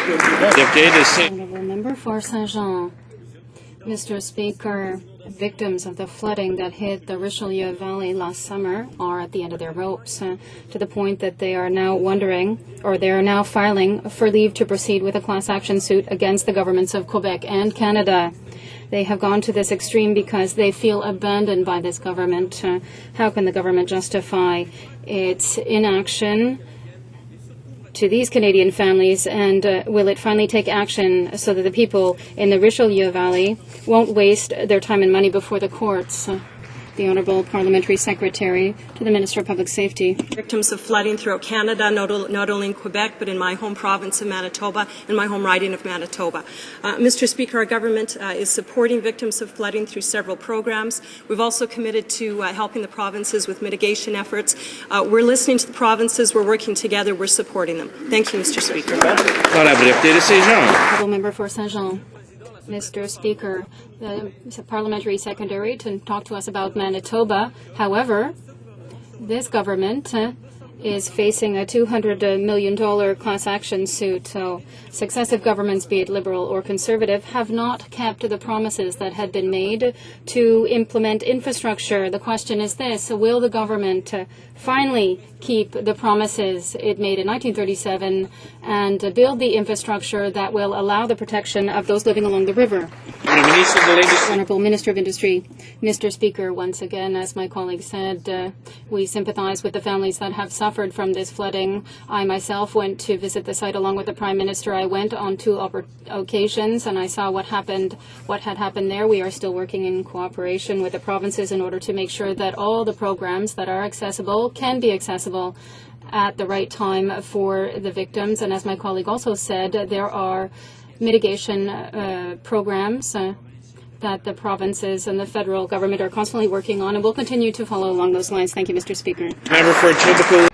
Honourable Member for Saint-Jean. Mr. Speaker, victims of the flooding that hit the Richelieu Valley last summer are at the end of their ropes, to the point that they are now wondering, or they are now filing for leave to proceed with a class action suit against the governments of Quebec and Canada. They have gone to this extreme because they feel abandoned by this government. How can the government justify its inaction to these Canadian families, and will it finally take action so that the people in the Richelieu Valley won't waste their time and money before the courts? The Honourable Parliamentary Secretary to the Minister of Public Safety. Victims of flooding throughout Canada, not only in Quebec, but in my home province of Manitoba and my home riding of Manitoba. Mr. Speaker, our government is supporting victims of flooding through several programs. We've also committed to helping the provinces with mitigation efforts. We're listening to the provinces. We're working together. We're supporting them. Thank you, Mr. Speaker. Honourable Member for Saint-Jean. Mr. Speaker, the Parliamentary Secretary to talk to us about Manitoba. However, this government is facing a $200 million class action suit. So successive governments, be it Liberal or Conservative, have not kept the promises that had been made to implement infrastructure. The question is this: will the government finally keep the promises it made in 1937 and build the infrastructure that will allow the protection of those living along the river? Honourable Minister of Industry. Mr. Speaker, once again, as my colleague said, we sympathise with the families that have suffered from this flooding. I myself went to visit the site along with the Prime Minister. I went on two occasions and I saw what had happened there. We are still working in cooperation with the provinces in order to make sure that all the programs that are accessible can be accessible at the right time for the victims. And as my colleague also said, there are mitigation programs that the provinces and the federal government are constantly working on, and will continue to follow along those lines. Thank you, Mr. Speaker. Member for Etobicoke.